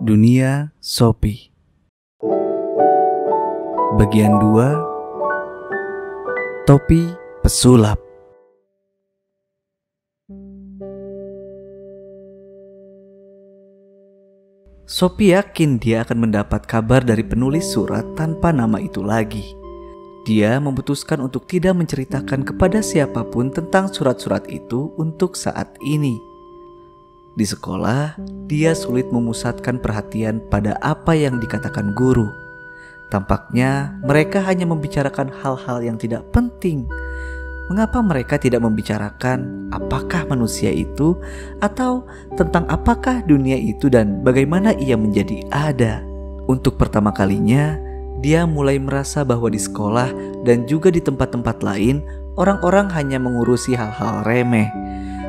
Dunia Sophie. Bagian 2. Topi Pesulap. Sophie yakin dia akan mendapat kabar dari penulis surat tanpa nama itu lagi. Dia memutuskan untuk tidak menceritakan kepada siapapun tentang surat-surat itu untuk saat ini. Di sekolah, dia sulit memusatkan perhatian pada apa yang dikatakan guru. Tampaknya mereka hanya membicarakan hal-hal yang tidak penting. Mengapa mereka tidak membicarakan apakah manusia itu atau tentang apakah dunia itu dan bagaimana ia menjadi ada? Untuk pertama kalinya, dia mulai merasa bahwa di sekolah dan juga di tempat-tempat lain, orang-orang hanya mengurusi hal-hal remeh.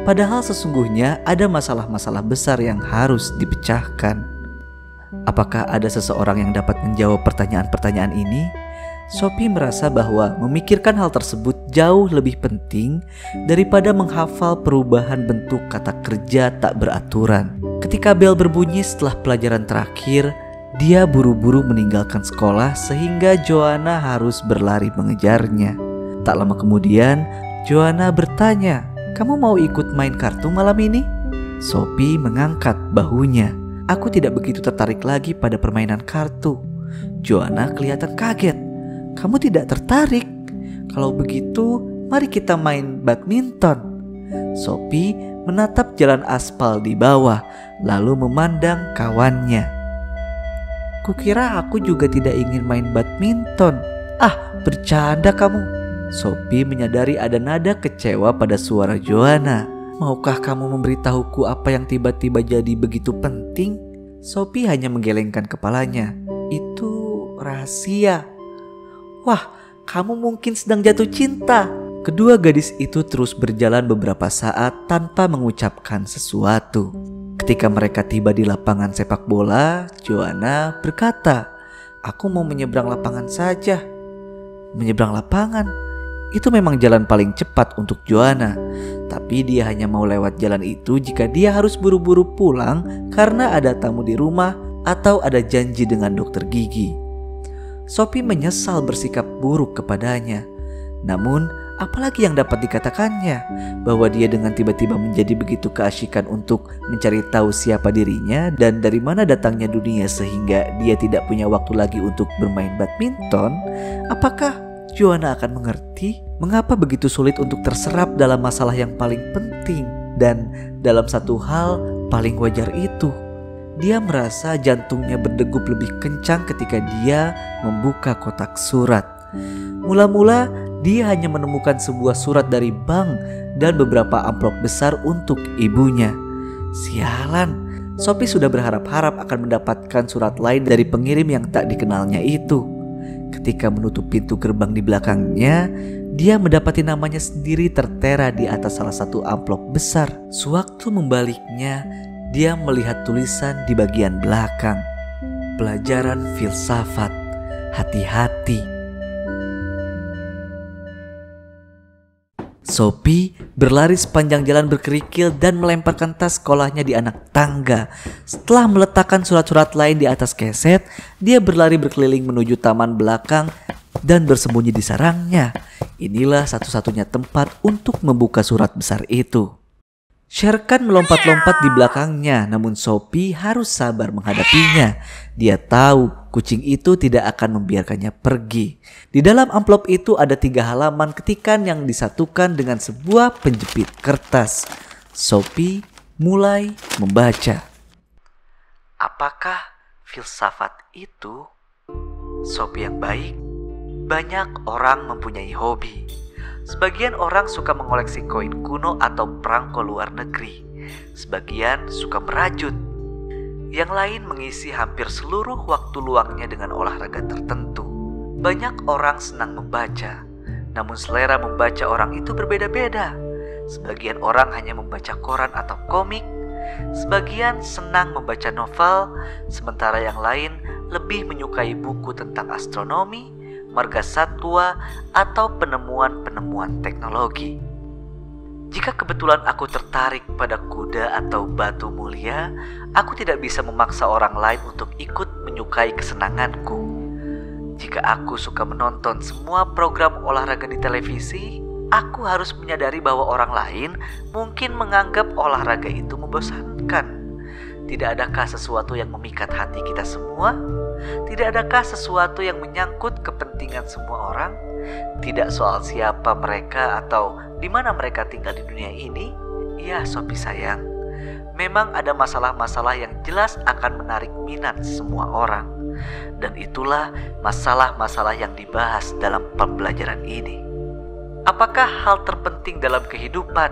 Padahal sesungguhnya ada masalah-masalah besar yang harus dipecahkan. Apakah ada seseorang yang dapat menjawab pertanyaan-pertanyaan ini? Sophie merasa bahwa memikirkan hal tersebut jauh lebih penting daripada menghafal perubahan bentuk kata kerja tak beraturan. Ketika bel berbunyi setelah pelajaran terakhir, dia buru-buru meninggalkan sekolah sehingga Joanna harus berlari mengejarnya. Tak lama kemudian, Joanna bertanya, "Kamu mau ikut main kartu malam ini?" Sophie mengangkat bahunya. "Aku tidak begitu tertarik lagi pada permainan kartu." Joanna kelihatan kaget. "Kamu tidak tertarik? Kalau begitu, mari kita main badminton." Sophie menatap jalan aspal di bawah, lalu memandang kawannya. "Kukira aku juga tidak ingin main badminton." "Ah, bercanda kamu." Sophie menyadari ada nada kecewa pada suara Joanna. "Maukah kamu memberitahuku apa yang tiba-tiba jadi begitu penting?" Sophie hanya menggelengkan kepalanya. "Itu rahasia." "Wah, kamu mungkin sedang jatuh cinta." Kedua gadis itu terus berjalan beberapa saat tanpa mengucapkan sesuatu. Ketika mereka tiba di lapangan sepak bola, Joanna berkata, "Aku mau menyeberang lapangan saja." Menyeberang lapangan? Itu memang jalan paling cepat untuk Joanna. Tapi dia hanya mau lewat jalan itu jika dia harus buru-buru pulang karena ada tamu di rumah atau ada janji dengan dokter gigi. Sophie menyesal bersikap buruk kepadanya. Namun, apalagi yang dapat dikatakannya? Bahwa dia dengan tiba-tiba menjadi begitu keasyikan untuk mencari tahu siapa dirinya dan dari mana datangnya dunia sehingga dia tidak punya waktu lagi untuk bermain badminton? Apakah Joanna akan mengerti mengapa begitu sulit untuk terserap dalam masalah yang paling penting? Dan dalam satu hal paling wajar itu, dia merasa jantungnya berdegup lebih kencang ketika dia membuka kotak surat. Mula-mula dia hanya menemukan sebuah surat dari bank dan beberapa amplop besar untuk ibunya. Sialan, Sophie sudah berharap-harap akan mendapatkan surat lain dari pengirim yang tak dikenalnya itu. Ketika menutup pintu gerbang di belakangnya, dia mendapati namanya sendiri tertera di atas salah satu amplop besar. Sewaktu membaliknya, dia melihat tulisan di bagian belakang, "Pelajaran filsafat, hati-hati." Sophie berlari sepanjang jalan berkerikil dan melemparkan tas sekolahnya di anak tangga. Setelah meletakkan surat-surat lain di atas keset, dia berlari berkeliling menuju taman belakang dan bersembunyi di sarangnya. Inilah satu-satunya tempat untuk membuka surat besar itu. Sherkan melompat-lompat di belakangnya, namun Sophie harus sabar menghadapinya. Dia tahu kucing itu tidak akan membiarkannya pergi. Di dalam amplop itu ada 3 halaman ketikan yang disatukan dengan sebuah penjepit kertas. Sophie mulai membaca. "Apakah filsafat itu?" Sophie yang baik, banyak orang mempunyai hobi. Sebagian orang suka mengoleksi koin kuno atau perangko luar negeri. Sebagian suka merajut. Yang lain mengisi hampir seluruh waktu luangnya dengan olahraga tertentu. Banyak orang senang membaca, namun selera membaca orang itu berbeda-beda. Sebagian orang hanya membaca koran atau komik. Sebagian senang membaca novel, sementara yang lain lebih menyukai buku tentang astronomi, margasatwa, atau penemuan-penemuan teknologi. Jika kebetulan aku tertarik pada kuda atau batu mulia, aku tidak bisa memaksa orang lain untuk ikut menyukai kesenanganku. Jika aku suka menonton semua program olahraga di televisi, aku harus menyadari bahwa orang lain mungkin menganggap olahraga itu membosankan. Tidak adakah sesuatu yang memikat hati kita semua? Tidak adakah sesuatu yang menyangkut kepentingan semua orang? Tidak soal siapa mereka atau di mana mereka tinggal di dunia ini? Ya, Sophie sayang, memang ada masalah-masalah yang jelas akan menarik minat semua orang. Dan itulah masalah-masalah yang dibahas dalam pembelajaran ini. Apakah hal terpenting dalam kehidupan?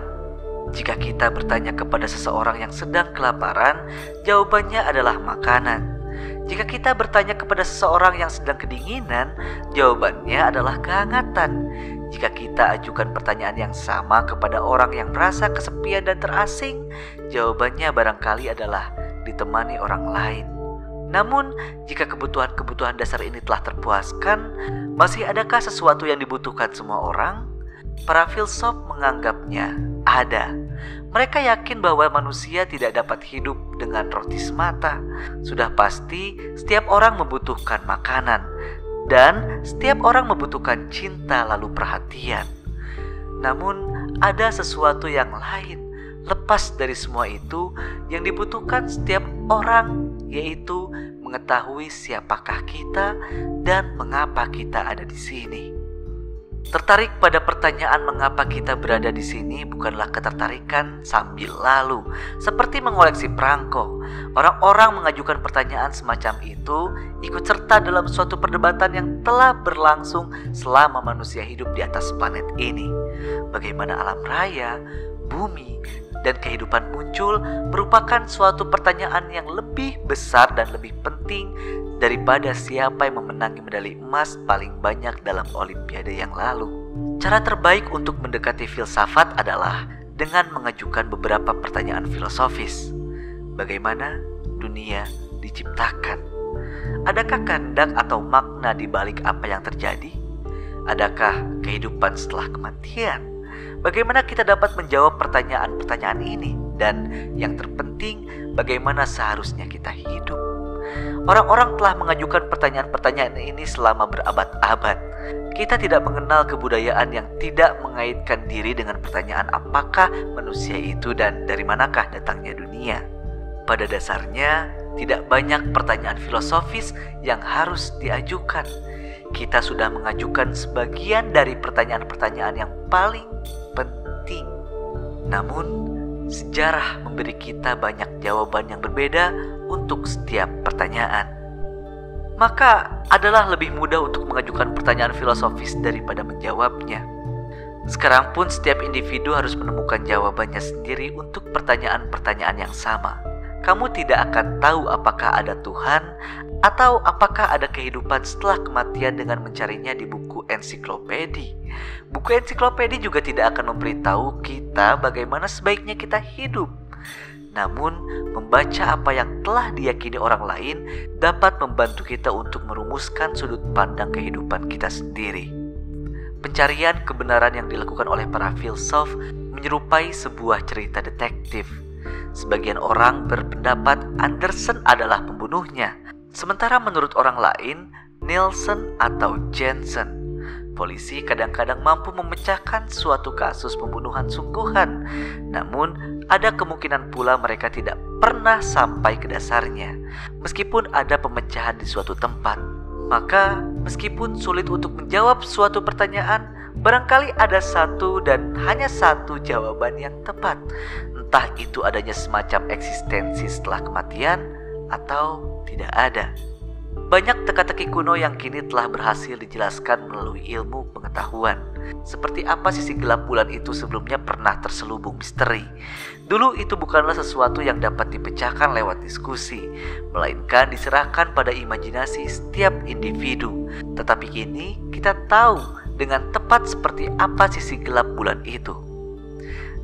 Jika kita bertanya kepada seseorang yang sedang kelaparan, jawabannya adalah makanan. Jika kita bertanya kepada seseorang yang sedang kedinginan, jawabannya adalah kehangatan. Jika kita ajukan pertanyaan yang sama kepada orang yang merasa kesepian dan terasing, jawabannya barangkali adalah ditemani orang lain. Namun, jika kebutuhan-kebutuhan dasar ini telah terpuaskan, masih adakah sesuatu yang dibutuhkan semua orang? Para filsuf menganggapnya ada. Mereka yakin bahwa manusia tidak dapat hidup dengan roti semata. Sudah pasti setiap orang membutuhkan makanan, dan setiap orang membutuhkan cinta lalu perhatian. Namun ada sesuatu yang lain lepas dari semua itu yang dibutuhkan setiap orang, yaitu mengetahui siapakah kita dan mengapa kita ada di sini. Tertarik pada pertanyaan mengapa kita berada di sini bukanlah ketertarikan sambil lalu, seperti mengoleksi perangko. Orang-orang mengajukan pertanyaan semacam itu ikut serta dalam suatu perdebatan yang telah berlangsung selama manusia hidup di atas planet ini. Bagaimana alam raya, bumi, dan kehidupan muncul merupakan suatu pertanyaan yang lebih besar dan lebih penting daripada siapa yang memenangi medali emas paling banyak dalam olimpiade yang lalu. Cara terbaik untuk mendekati filsafat adalah dengan mengajukan beberapa pertanyaan filosofis. Bagaimana dunia diciptakan? Adakah kehendak atau makna di balik apa yang terjadi? Adakah kehidupan setelah kematian? Bagaimana kita dapat menjawab pertanyaan-pertanyaan ini? Dan yang terpenting, bagaimana seharusnya kita hidup? Orang-orang telah mengajukan pertanyaan-pertanyaan ini selama berabad-abad. Kita tidak mengenal kebudayaan yang tidak mengaitkan diri dengan pertanyaan apakah manusia itu dan dari manakah datangnya dunia. Pada dasarnya, tidak banyak pertanyaan filosofis yang harus diajukan. Kita sudah mengajukan sebagian dari pertanyaan-pertanyaan yang paling penting. Namun, sejarah memberi kita banyak jawaban yang berbeda untuk setiap pertanyaan. Maka adalah lebih mudah untuk mengajukan pertanyaan filosofis daripada menjawabnya. Sekarang pun setiap individu harus menemukan jawabannya sendiri untuk pertanyaan-pertanyaan yang sama. Kamu tidak akan tahu apakah ada Tuhan atau apakah ada kehidupan setelah kematian dengan mencarinya di buku ensiklopedi. Buku ensiklopedi juga tidak akan memberitahu kita bagaimana sebaiknya kita hidup. Namun, membaca apa yang telah diyakini orang lain dapat membantu kita untuk merumuskan sudut pandang kehidupan kita sendiri. Pencarian kebenaran yang dilakukan oleh para filsuf menyerupai sebuah cerita detektif. Sebagian orang berpendapat Andersen adalah pembunuhnya, sementara menurut orang lain, Nielsen atau Jensen. Polisi kadang-kadang mampu memecahkan suatu kasus pembunuhan sungguhan, namun ada kemungkinan pula mereka tidak pernah sampai ke dasarnya, meskipun ada pemecahan di suatu tempat. Maka, meskipun sulit untuk menjawab suatu pertanyaan, barangkali ada satu dan hanya satu jawaban yang tepat. Entah itu adanya semacam eksistensi setelah kematian atau tidak ada. Banyak teka-teki kuno yang kini telah berhasil dijelaskan melalui ilmu pengetahuan. Seperti apa sisi gelap bulan itu sebelumnya pernah terselubung misteri. Dulu itu bukanlah sesuatu yang dapat dipecahkan lewat diskusi, melainkan diserahkan pada imajinasi setiap individu. Tetapi kini kita tahu dengan tepat seperti apa sisi gelap bulan itu.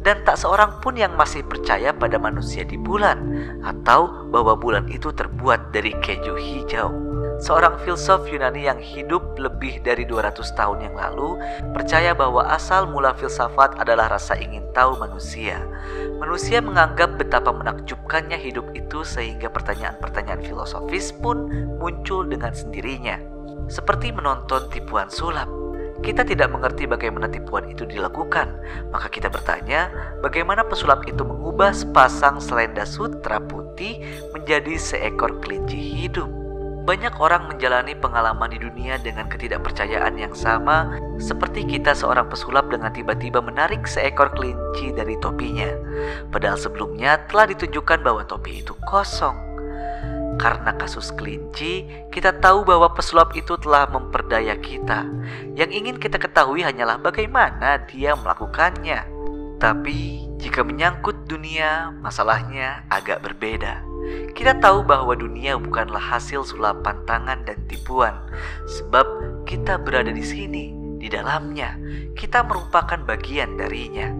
Dan tak seorang pun yang masih percaya pada manusia di bulan, atau bahwa bulan itu terbuat dari keju hijau. seorang filsuf Yunani yang hidup lebih dari 200 tahun yang lalu, percaya bahwa asal mula filsafat adalah rasa ingin tahu manusia. Manusia menganggap betapa menakjubkannya hidup itu sehingga pertanyaan-pertanyaan filosofis pun muncul dengan sendirinya. Seperti menonton tipuan sulap. Kita tidak mengerti bagaimana tipuan itu dilakukan, maka kita bertanya bagaimana pesulap itu mengubah sepasang selenda sutra putih menjadi seekor kelinci hidup. Banyak orang menjalani pengalaman di dunia dengan ketidakpercayaan yang sama, seperti kita seorang pesulap dengan tiba-tiba menarik seekor kelinci dari topinya. Padahal sebelumnya telah ditunjukkan bahwa topi itu kosong. Karena kasus kelinci, kita tahu bahwa pesulap itu telah memperdaya kita. Yang ingin kita ketahui hanyalah bagaimana dia melakukannya. Tapi jika menyangkut dunia, masalahnya agak berbeda. Kita tahu bahwa dunia bukanlah hasil sulapan tangan dan tipuan, sebab kita berada di sini, di dalamnya. Kita merupakan bagian darinya.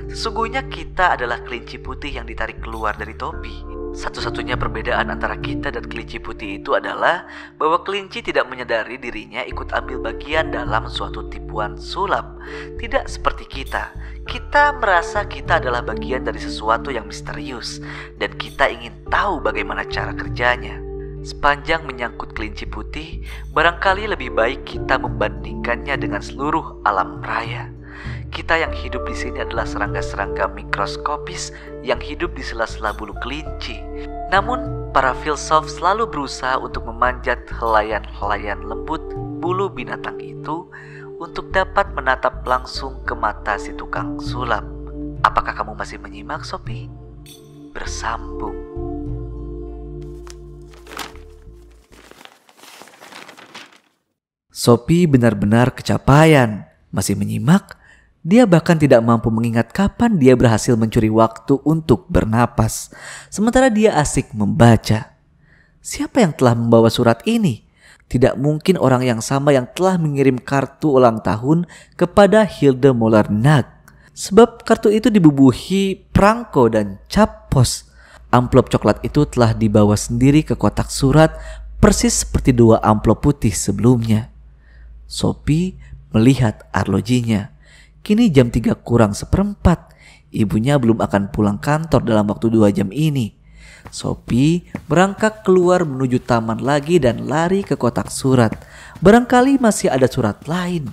Sesungguhnya kita adalah kelinci putih yang ditarik keluar dari topi. Satu-satunya perbedaan antara kita dan kelinci putih itu adalah bahwa kelinci tidak menyadari dirinya ikut ambil bagian dalam suatu tipuan sulap. Tidak seperti kita. Kita merasa kita adalah bagian dari sesuatu yang misterius dan kita ingin tahu bagaimana cara kerjanya. Sepanjang menyangkut kelinci putih, barangkali lebih baik kita membandingkannya dengan seluruh alam raya. Kita yang hidup di sini adalah serangga-serangga mikroskopis yang hidup di sela-sela bulu kelinci. Namun, para filsuf selalu berusaha untuk memanjat helaian-helaian lembut bulu binatang itu untuk dapat menatap langsung ke mata si tukang sulap. Apakah kamu masih menyimak, Sophie? Bersambung. Sophie benar-benar kecapaian. Masih menyimak? Dia bahkan tidak mampu mengingat kapan dia berhasil mencuri waktu untuk bernapas. Sementara dia asik membaca. Siapa yang telah membawa surat ini? Tidak mungkin orang yang sama yang telah mengirim kartu ulang tahun kepada Hilde Molernack. Sebab kartu itu dibubuhi perangko dan cap pos. Amplop coklat itu telah dibawa sendiri ke kotak surat, persis seperti 2 amplop putih sebelumnya. Sophie melihat arlojinya. Kini jam 3:03. Ibunya belum akan pulang kantor dalam waktu 2 jam ini. Sophie berangkat keluar menuju taman lagi dan lari ke kotak surat. Barangkali masih ada surat lain.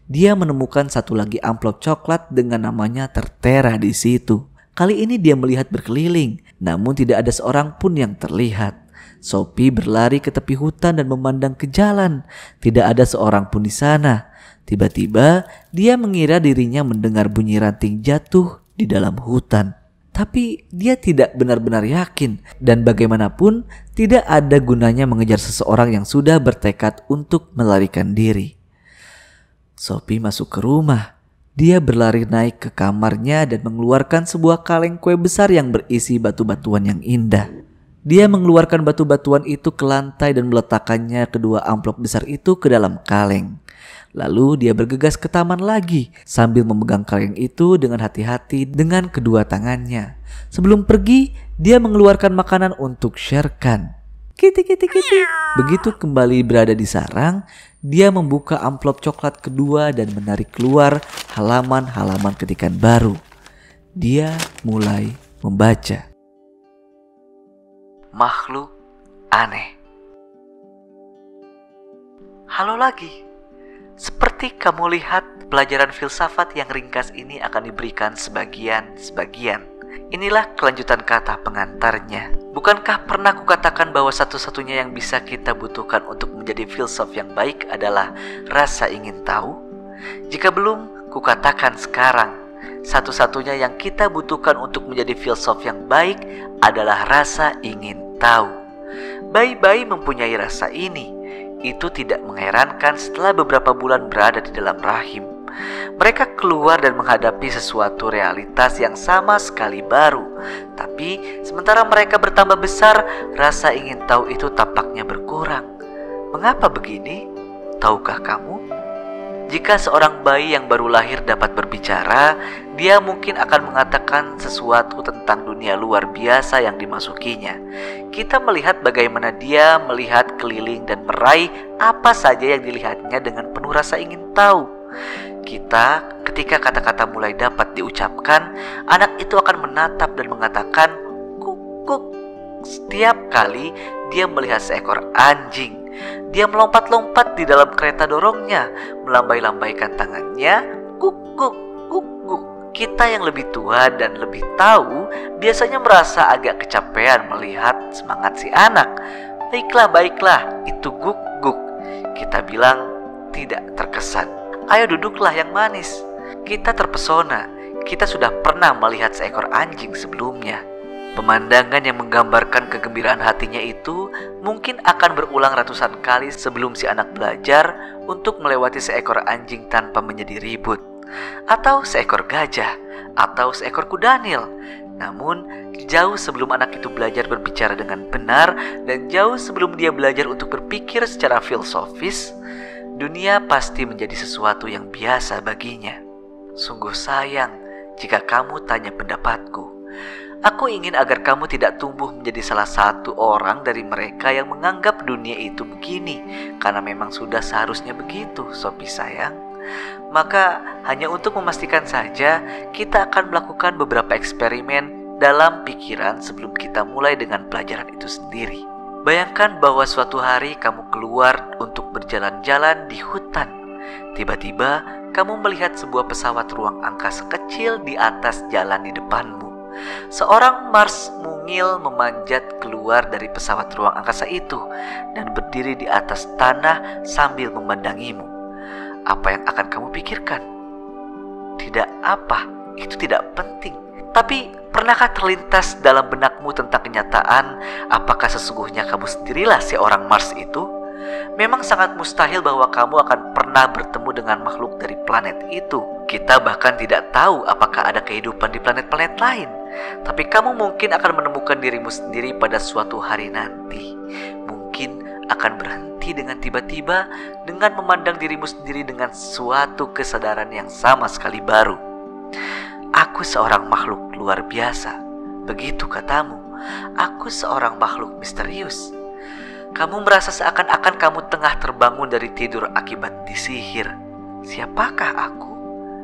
Dia menemukan satu lagi amplop coklat dengan namanya tertera di situ. Kali ini dia melihat berkeliling, namun tidak ada seorang pun yang terlihat. Sophie berlari ke tepi hutan dan memandang ke jalan. Tidak ada seorang pun di sana. Tiba-tiba dia mengira dirinya mendengar bunyi ranting jatuh di dalam hutan. Tapi dia tidak benar-benar yakin dan bagaimanapun tidak ada gunanya mengejar seseorang yang sudah bertekad untuk melarikan diri. Sophie masuk ke rumah. Dia berlari naik ke kamarnya dan mengeluarkan sebuah kaleng kue besar yang berisi batu-batuan yang indah. Dia mengeluarkan batu-batuan itu ke lantai dan meletakkannya kedua amplop besar itu ke dalam kaleng. Lalu dia bergegas ke taman lagi sambil memegang kaleng itu dengan hati-hati dengan kedua tangannya. Sebelum pergi, dia mengeluarkan makanan untuk Shere Khan. Kiti kiti kiti. Begitu kembali berada di sarang, dia membuka amplop coklat kedua dan menarik keluar halaman-halaman ketikan baru. Dia mulai membaca. Makhluk aneh. Halo lagi. Seperti kamu lihat, pelajaran filsafat yang ringkas ini akan diberikan sebagian-sebagian. Inilah kelanjutan kata pengantarnya. Bukankah pernah kukatakan bahwa satu-satunya yang bisa kita butuhkan untuk menjadi filsuf yang baik adalah rasa ingin tahu? Jika belum, kukatakan sekarang. Satu-satunya yang kita butuhkan untuk menjadi filsuf yang baik adalah rasa ingin tahu. Bayi-bayi mempunyai rasa ini. Itu tidak mengherankan setelah beberapa bulan berada di dalam rahim. Mereka keluar dan menghadapi sesuatu realitas yang sama sekali baru. Tapi sementara mereka bertambah besar, rasa ingin tahu itu tampaknya berkurang. Mengapa begini? Tahukah kamu? Jika seorang bayi yang baru lahir dapat berbicara, dia mungkin akan mengatakan sesuatu tentang dunia luar biasa yang dimasukinya. Kita melihat bagaimana dia melihat keliling dan meraih apa saja yang dilihatnya dengan penuh rasa ingin tahu. Ketika kata-kata mulai dapat diucapkan, anak itu akan menatap dan mengatakan kuk kuk. Setiap kali dia melihat seekor anjing, dia melompat-lompat di dalam kereta dorongnya, melambai-lambaikan tangannya, kuk kuk kuk kuk. Kita yang lebih tua dan lebih tahu biasanya merasa agak kecapean melihat semangat si anak. Baiklah, itu guk guk. Kita bilang tidak terkesan. Ayo duduklah yang manis. Kita terpesona. Kita sudah pernah melihat seekor anjing sebelumnya. Pemandangan yang menggambarkan kegembiraan hatinya itu mungkin akan berulang ratusan kali sebelum si anak belajar untuk melewati seekor anjing tanpa menjadi ribut, atau seekor gajah, atau seekor kudanil. Namun, jauh sebelum anak itu belajar berbicara dengan benar dan jauh sebelum dia belajar untuk berpikir secara filosofis, dunia pasti menjadi sesuatu yang biasa baginya. Sungguh sayang jika kamu tanya pendapatku. Aku ingin agar kamu tidak tumbuh menjadi salah satu orang dari mereka yang menganggap dunia itu begini, karena memang sudah seharusnya begitu, Sophie sayang. Maka hanya untuk memastikan saja, kita akan melakukan beberapa eksperimen dalam pikiran sebelum kita mulai dengan pelajaran itu sendiri. Bayangkan bahwa suatu hari kamu keluar untuk berjalan-jalan di hutan. Tiba-tiba kamu melihat sebuah pesawat ruang angkasa kecil di atas jalan di depanmu. Seorang Mars mungil memanjat keluar dari pesawat ruang angkasa itu dan berdiri di atas tanah sambil memandangimu. Apa yang akan kamu pikirkan? Tidak apa, itu tidak penting. Tapi pernahkah terlintas dalam benakmu tentang kenyataan apakah sesungguhnya kamu sendirilah si orang Mars itu? Memang sangat mustahil bahwa kamu akan pernah bertemu dengan makhluk dari planet itu. Kita bahkan tidak tahu apakah ada kehidupan di planet-planet lain. Tapi kamu mungkin akan menemukan dirimu sendiri pada suatu hari nanti. Mungkin akan berhenti dengan tiba-tiba dengan memandang dirimu sendiri dengan suatu kesadaran yang sama sekali baru. Aku seorang makhluk luar biasa. Begitu katamu. Aku seorang makhluk misterius. Kamu merasa seakan-akan kamu tengah terbangun dari tidur akibat disihir. Siapakah aku?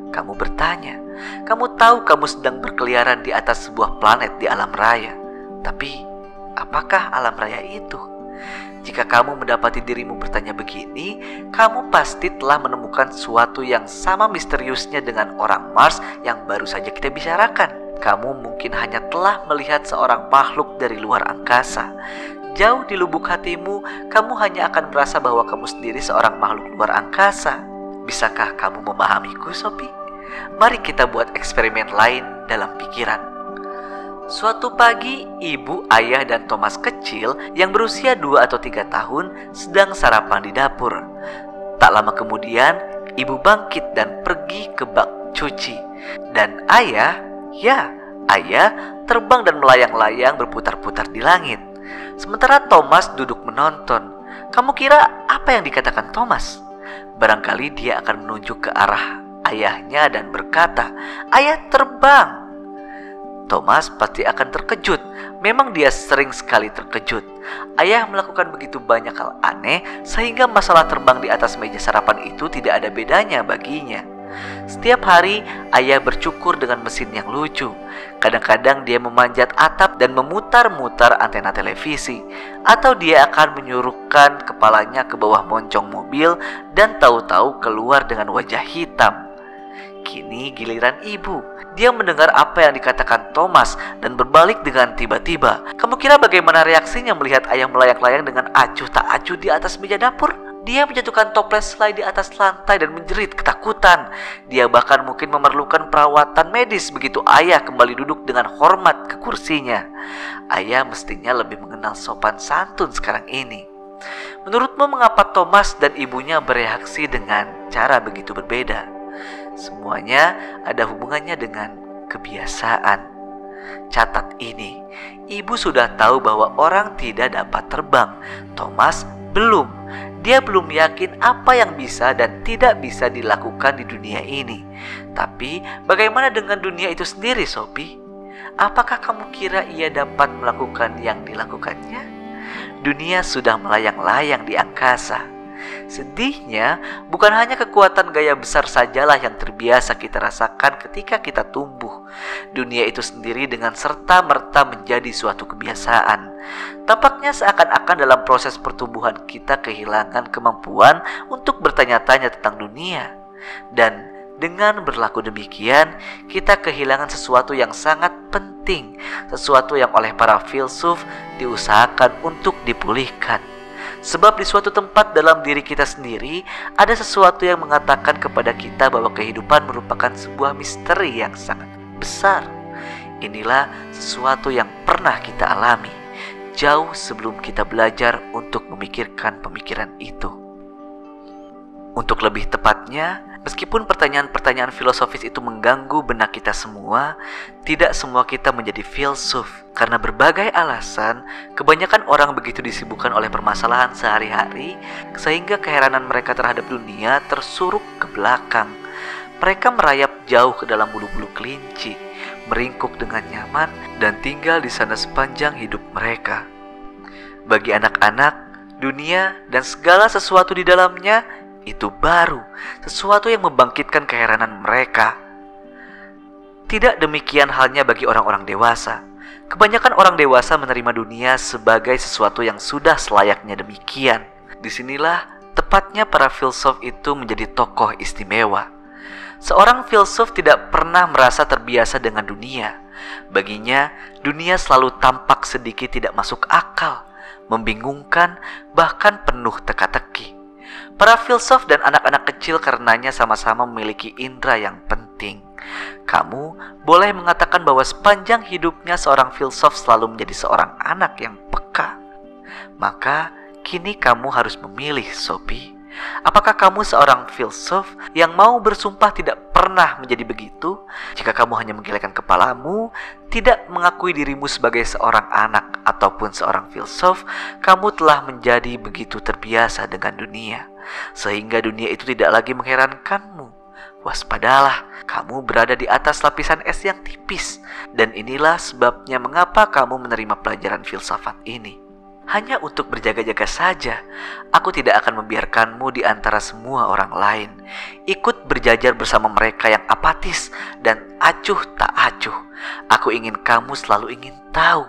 Kamu bertanya. Kamu tahu kamu sedang berkeliaran di atas sebuah planet di alam raya. Tapi, apakah alam raya itu? Jika kamu mendapati dirimu bertanya begini, kamu pasti telah menemukan sesuatu yang sama misteriusnya dengan orang Mars yang baru saja kita bicarakan. Kamu mungkin hanya telah melihat seorang makhluk dari luar angkasa. Jauh di lubuk hatimu, kamu hanya akan merasa bahwa kamu sendiri seorang makhluk luar angkasa. Bisakah kamu memahamiku, Sophie? Mari kita buat eksperimen lain dalam pikiran. Suatu pagi, ibu, ayah, dan Thomas kecil yang berusia 2 atau 3 tahun sedang sarapan di dapur. Tak lama kemudian, ibu bangkit dan pergi ke bak cuci. Dan ayah terbang dan melayang-layang berputar-putar di langit. Sementara Thomas duduk menonton. Kamu kira apa yang dikatakan Thomas? Barangkali dia akan menunjuk ke arah ayahnya dan berkata, "Ayah terbang." Thomas pasti akan terkejut. Memang dia sering sekali terkejut. Ayah melakukan begitu banyak hal aneh sehingga masalah terbang di atas meja sarapan itu tidak ada bedanya baginya. Setiap hari ayah bercukur dengan mesin yang lucu. Kadang-kadang dia memanjat atap dan memutar-mutar antena televisi, atau dia akan menyuruhkan kepalanya ke bawah moncong mobil dan tahu-tahu keluar dengan wajah hitam. Kini giliran ibu. Dia mendengar apa yang dikatakan Thomas dan berbalik dengan tiba-tiba. Kamu kira bagaimana reaksinya melihat ayah melayang-layang dengan acuh tak acuh di atas meja dapur? Dia menjatuhkan toples selai di atas lantai dan menjerit ketakutan. Dia bahkan mungkin memerlukan perawatan medis begitu ayah kembali duduk dengan hormat ke kursinya. Ayah mestinya lebih mengenal sopan santun sekarang ini. Menurutmu mengapa Thomas dan ibunya bereaksi dengan cara begitu berbeda? Semuanya ada hubungannya dengan kebiasaan. Catat ini, ibu sudah tahu bahwa orang tidak dapat terbang. Thomas Belum. Dia belum yakin apa yang bisa dan tidak bisa dilakukan di dunia ini. Tapi bagaimana dengan dunia itu sendiri, Sophie? Apakah kamu kira ia dapat melakukan yang dilakukannya? Dunia sudah melayang-layang di angkasa. Sedihnya, bukan hanya kekuatan gaya besar sajalah yang terbiasa kita rasakan ketika kita tumbuh. Dunia itu sendiri dengan serta-merta menjadi suatu kebiasaan. Tampaknya seakan-akan dalam proses pertumbuhan kita kehilangan kemampuan untuk bertanya-tanya tentang dunia. Dan dengan berlaku demikian, kita kehilangan sesuatu yang sangat penting, sesuatu yang oleh para filsuf diusahakan untuk dipulihkan. Sebab di suatu tempat dalam diri kita sendiri ada sesuatu yang mengatakan kepada kita bahwa kehidupan merupakan sebuah misteri yang sangat besar. Inilah sesuatu yang pernah kita alami jauh sebelum kita belajar untuk memikirkan pemikiran itu. Untuk lebih tepatnya, meskipun pertanyaan-pertanyaan filosofis itu mengganggu benak kita semua, tidak semua kita menjadi filsuf. Karena berbagai alasan, kebanyakan orang begitu disibukkan oleh permasalahan sehari-hari, sehingga keheranan mereka terhadap dunia tersuruk ke belakang. Mereka merayap jauh ke dalam bulu-bulu kelinci, meringkuk dengan nyaman, dan tinggal di sana sepanjang hidup mereka. Bagi anak-anak, dunia dan segala sesuatu di dalamnya itu baru, sesuatu yang membangkitkan keheranan mereka. Tidak demikian halnya bagi orang-orang dewasa. Kebanyakan orang dewasa menerima dunia sebagai sesuatu yang sudah selayaknya demikian. Disinilah tepatnya para filsuf itu menjadi tokoh istimewa. Seorang filsuf tidak pernah merasa terbiasa dengan dunia. Baginya, dunia selalu tampak sedikit tidak masuk akal, membingungkan, bahkan penuh teka-teki. Para filsuf dan anak-anak kecil karenanya sama-sama memiliki indera yang penting. Kamu boleh mengatakan bahwa sepanjang hidupnya seorang filsuf selalu menjadi seorang anak yang peka. Maka kini kamu harus memilih, Sophie. Apakah kamu seorang filsuf yang mau bersumpah tidak pernah menjadi begitu? Jika kamu hanya menggelengkan kepalamu, tidak mengakui dirimu sebagai seorang anak ataupun seorang filsuf, kamu telah menjadi begitu terbiasa dengan dunia, sehingga dunia itu tidak lagi mengherankanmu. Waspadalah, kamu berada di atas lapisan es yang tipis, dan inilah sebabnya mengapa kamu menerima pelajaran filsafat ini. Hanya untuk berjaga-jaga saja, aku tidak akan membiarkanmu di antara semua orang lain. Ikut berjajar bersama mereka yang apatis dan acuh tak acuh. Aku ingin kamu selalu ingin tahu.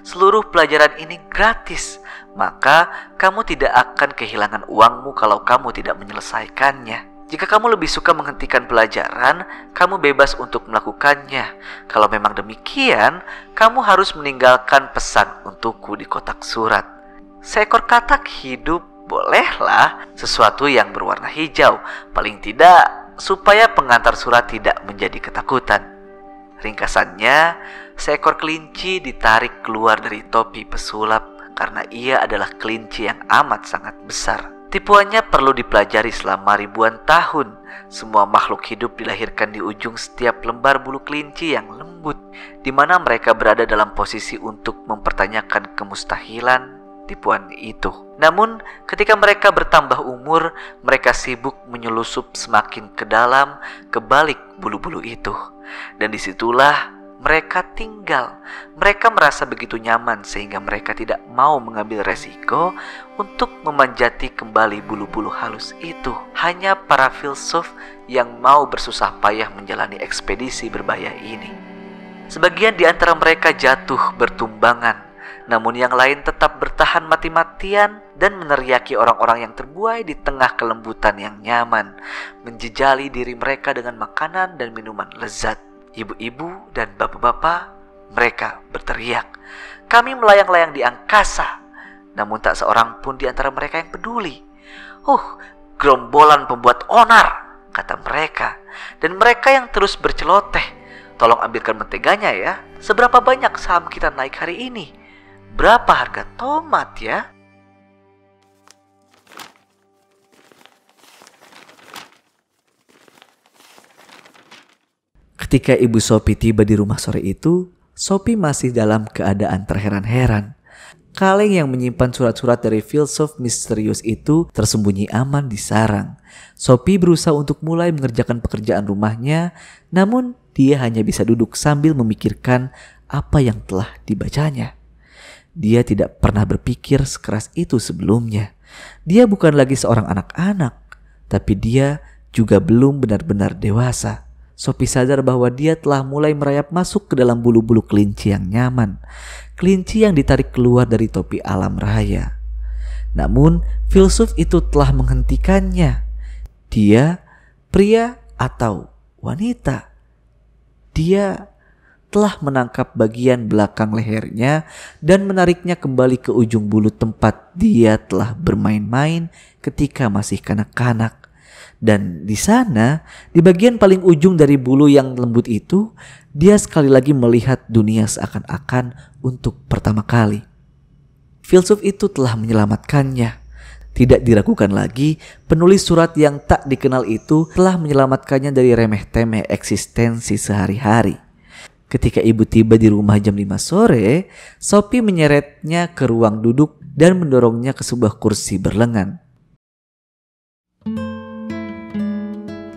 Seluruh pelajaran ini gratis, maka kamu tidak akan kehilangan uangmu kalau kamu tidak menyelesaikannya. Jika kamu lebih suka menghentikan pelajaran, kamu bebas untuk melakukannya. Kalau memang demikian, kamu harus meninggalkan pesan untukku di kotak surat. Seekor katak hidup, bolehlah sesuatu yang berwarna hijau. Paling tidak, supaya pengantar surat tidak menjadi ketakutan. Ringkasannya, seekor kelinci ditarik keluar dari topi pesulap karena ia adalah kelinci yang amat sangat besar. Tipuannya perlu dipelajari selama ribuan tahun. Semua makhluk hidup dilahirkan di ujung setiap lembar bulu kelinci yang lembut, di mana mereka berada dalam posisi untuk mempertanyakan kemustahilan tipuan itu. Namun, ketika mereka bertambah umur, mereka sibuk menyelusup semakin ke dalam, ke balik bulu-bulu itu. Dan disitulah mereka tinggal. Mereka merasa begitu nyaman sehingga mereka tidak mau mengambil resiko untuk memanjati kembali bulu-bulu halus itu. Hanya para filsuf yang mau bersusah payah menjalani ekspedisi berbahaya ini. Sebagian di antara mereka jatuh bertumbangan, namun yang lain tetap bertahan mati-matian dan meneriaki orang-orang yang terbuai di tengah kelembutan yang nyaman, menjejali diri mereka dengan makanan dan minuman lezat. Ibu-ibu dan bapak-bapak, mereka berteriak, "Kami melayang-layang di angkasa." Namun tak seorang pun di antara mereka yang peduli. Gerombolan pembuat onar, kata mereka. Dan mereka yang terus berceloteh, "Tolong ambilkan menteganya ya. Seberapa banyak saham kita naik hari ini? Berapa harga tomat ya?" Ketika Ibu Sophie tiba di rumah sore itu, Sophie masih dalam keadaan terheran-heran. Kaleng yang menyimpan surat-surat dari filsuf misterius itu tersembunyi aman di sarang. Sophie berusaha untuk mulai mengerjakan pekerjaan rumahnya, namun dia hanya bisa duduk sambil memikirkan apa yang telah dibacanya. Dia tidak pernah berpikir sekeras itu sebelumnya. Dia bukan lagi seorang anak-anak, tapi dia juga belum benar-benar dewasa. Sophie sadar bahwa dia telah mulai merayap masuk ke dalam bulu-bulu kelinci yang nyaman. Kelinci yang ditarik keluar dari topi alam raya. Namun filsuf itu telah menghentikannya. Dia pria atau wanita? Dia telah menangkap bagian belakang lehernya dan menariknya kembali ke ujung bulu tempat dia telah bermain-main ketika masih kanak-kanak. Dan di sana, di bagian paling ujung dari bulu yang lembut itu, dia sekali lagi melihat dunia seakan-akan untuk pertama kali. Filsuf itu telah menyelamatkannya. Tidak diragukan lagi, penulis surat yang tak dikenal itu telah menyelamatkannya dari remeh-temeh eksistensi sehari-hari. Ketika ibu tiba di rumah jam 5 sore, Sophie menyeretnya ke ruang duduk dan mendorongnya ke sebuah kursi berlengan.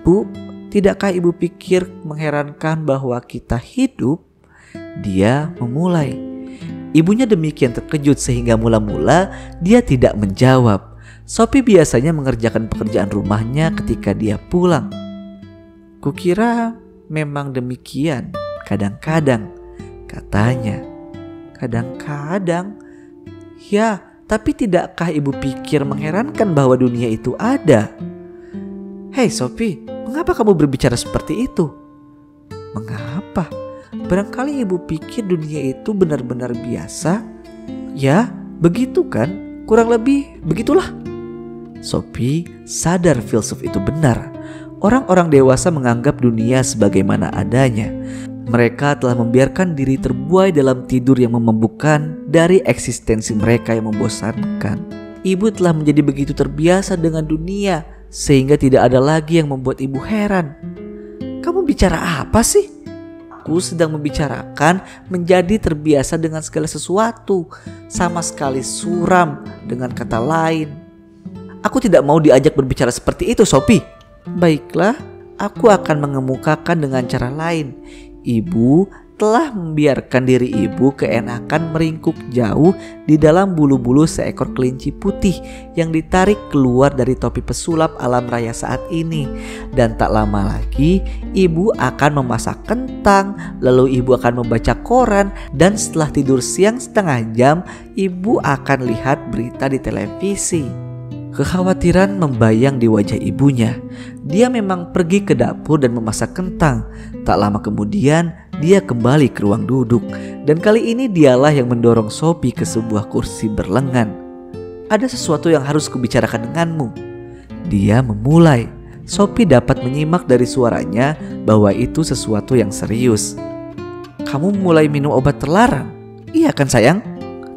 "Bu, tidakkah ibu pikir mengherankan bahwa kita hidup?" Dia memulai. Ibunya demikian terkejut sehingga mula-mula dia tidak menjawab. Sophie biasanya mengerjakan pekerjaan rumahnya ketika dia pulang. "Kukira memang demikian, kadang-kadang," katanya. "Kadang-kadang? Ya, tapi tidakkah ibu pikir mengherankan bahwa dunia itu ada?" "Hei Sophie, mengapa kamu berbicara seperti itu?" "Mengapa? Barangkali ibu pikir dunia itu benar-benar biasa." "Ya, begitu kan? Kurang lebih begitulah." Sophie sadar filsuf itu benar. Orang-orang dewasa menganggap dunia sebagaimana adanya. Mereka telah membiarkan diri terbuai dalam tidur yang memabukkan dari eksistensi mereka yang membosankan. Ibu telah menjadi begitu terbiasa dengan dunia sehingga tidak ada lagi yang membuat ibu heran. "Kamu bicara apa sih?" "Aku sedang membicarakan menjadi terbiasa dengan segala sesuatu, sama sekali suram dengan kata lain." "Aku tidak mau diajak berbicara seperti itu, Sophie." "Baiklah, aku akan mengemukakan dengan cara lain. Ibu telah membiarkan diri ibu keenakan meringkuk jauh di dalam bulu-bulu seekor kelinci putih yang ditarik keluar dari topi pesulap alam raya saat ini. Dan tak lama lagi ibu akan memasak kentang, lalu ibu akan membaca koran, dan setelah tidur siang setengah jam ibu akan lihat berita di televisi." Kekhawatiran membayang di wajah ibunya. Dia memang pergi ke dapur dan memasak kentang. Tak lama kemudian dia kembali ke ruang duduk, dan kali ini dialah yang mendorong Sophie ke sebuah kursi berlengan. "Ada sesuatu yang harus kubicarakan denganmu," dia memulai. Sophie dapat menyimak dari suaranya bahwa itu sesuatu yang serius. "Kamu mulai minum obat terlarang? Iya kan sayang?"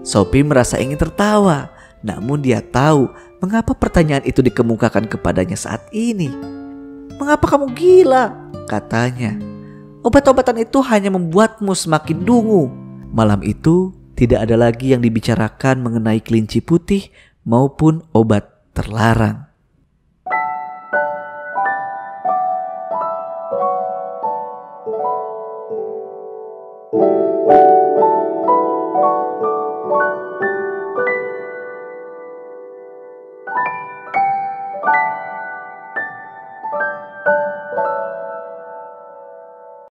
Sophie merasa ingin tertawa, namun dia tahu mengapa pertanyaan itu dikemukakan kepadanya saat ini. "Mengapa kamu gila?" katanya. "Obat-obatan itu hanya membuatmu semakin dungu." Malam itu tidak ada lagi yang dibicarakan mengenai kelinci putih maupun obat terlarang.